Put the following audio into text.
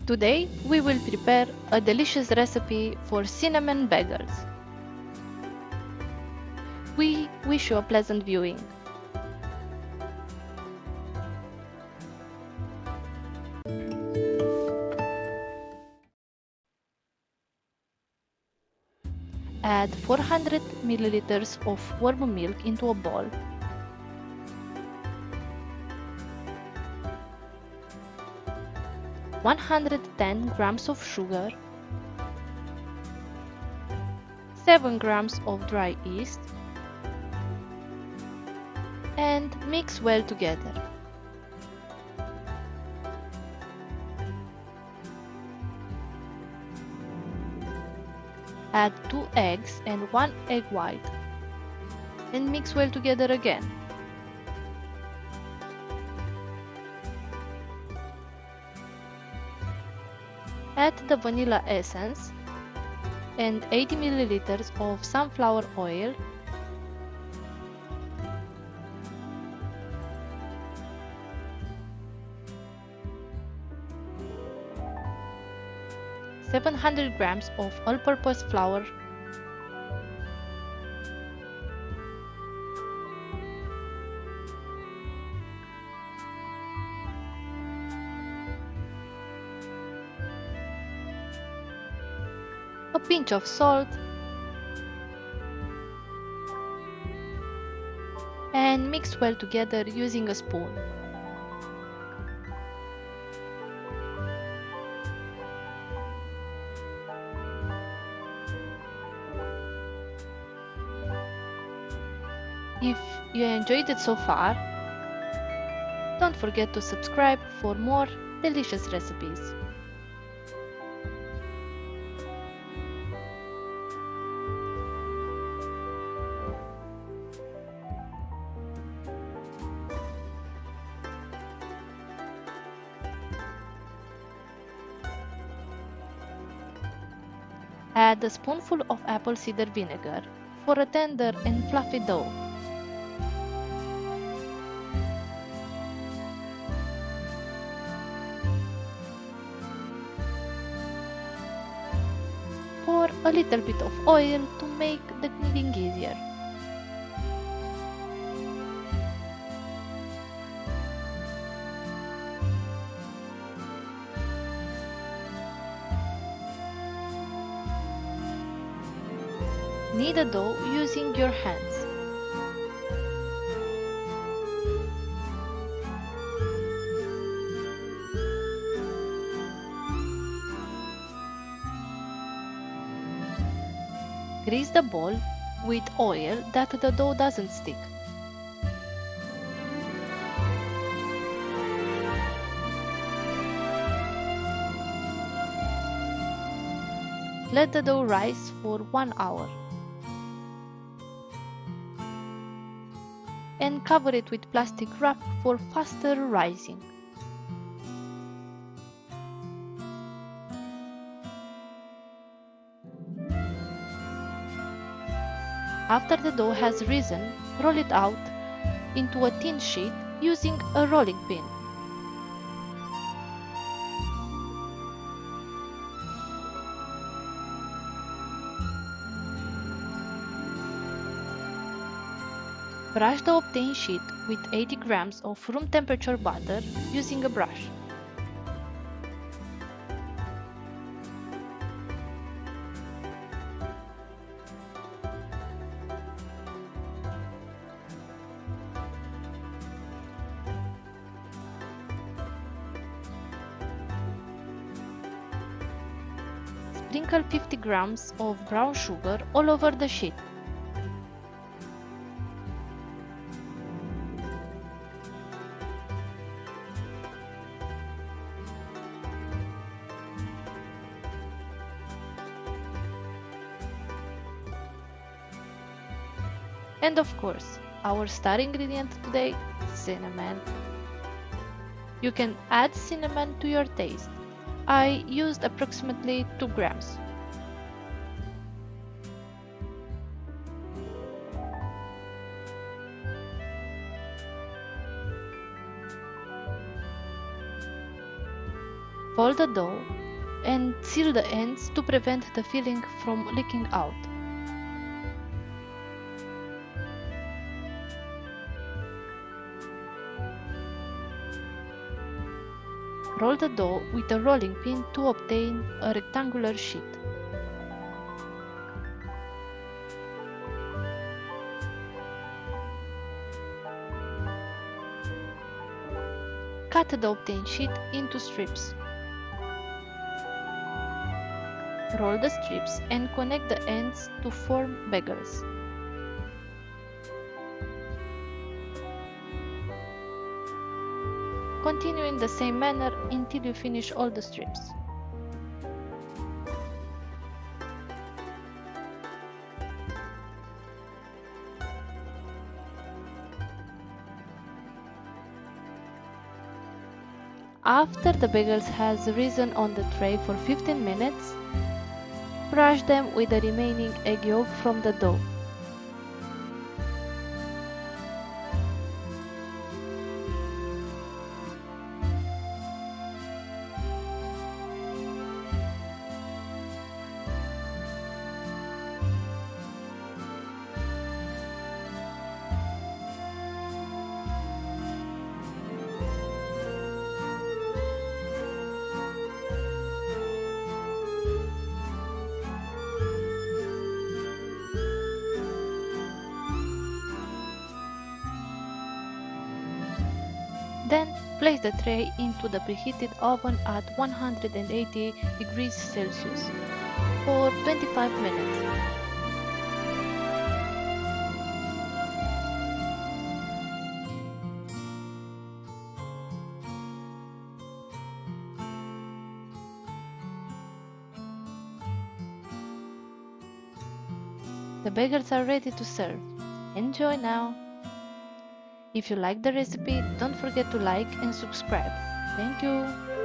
Today we will prepare a delicious recipe for cinnamon bagels. We wish you a pleasant viewing. Add 400 milliliters of warm milk into a bowl. $110 of sugar, 7 grams of dry yeast, and mix well together. Add 2 eggs and 1 egg white and mix well together again. Add the vanilla essence and 80 milliliters of sunflower oil, $700 of all-purpose flour, a pinch of salt, and mix well together using a spoon. If you enjoyed it so far, don't forget to subscribe for more delicious recipes. Add a spoonful of apple cider vinegar for a tender and fluffy dough. Pour a little bit of oil to make the kneading easier. Knead the dough using your hands. Grease the bowl with oil that the dough doesn't stick. Let the dough rise for 1 hour. And cover it with plastic wrap for faster rising. After the dough has risen, roll it out into a thin sheet using a rolling pin. Brush the obtained sheet with 80 grams of room temperature butter using a brush. Sprinkle 50 grams of brown sugar all over the sheet. And of course, our star ingredient today, cinnamon. You can add cinnamon to your taste. I used approximately 2 grams. Fold the dough and seal the ends to prevent the filling from leaking out. Roll the dough with a rolling pin to obtain a rectangular sheet. Cut the obtained sheet into strips. Roll the strips and connect the ends to form bagels. Continue in the same manner until you finish all the strips. After the bagels has risen on the tray for 15 minutes, brush them with the remaining egg yolk from the dough. Then place the tray into the preheated oven at 180 degrees Celsius for 25 minutes. The bagels are ready to serve. Enjoy now! If you like the recipe, don't forget to like and subscribe. Thank you!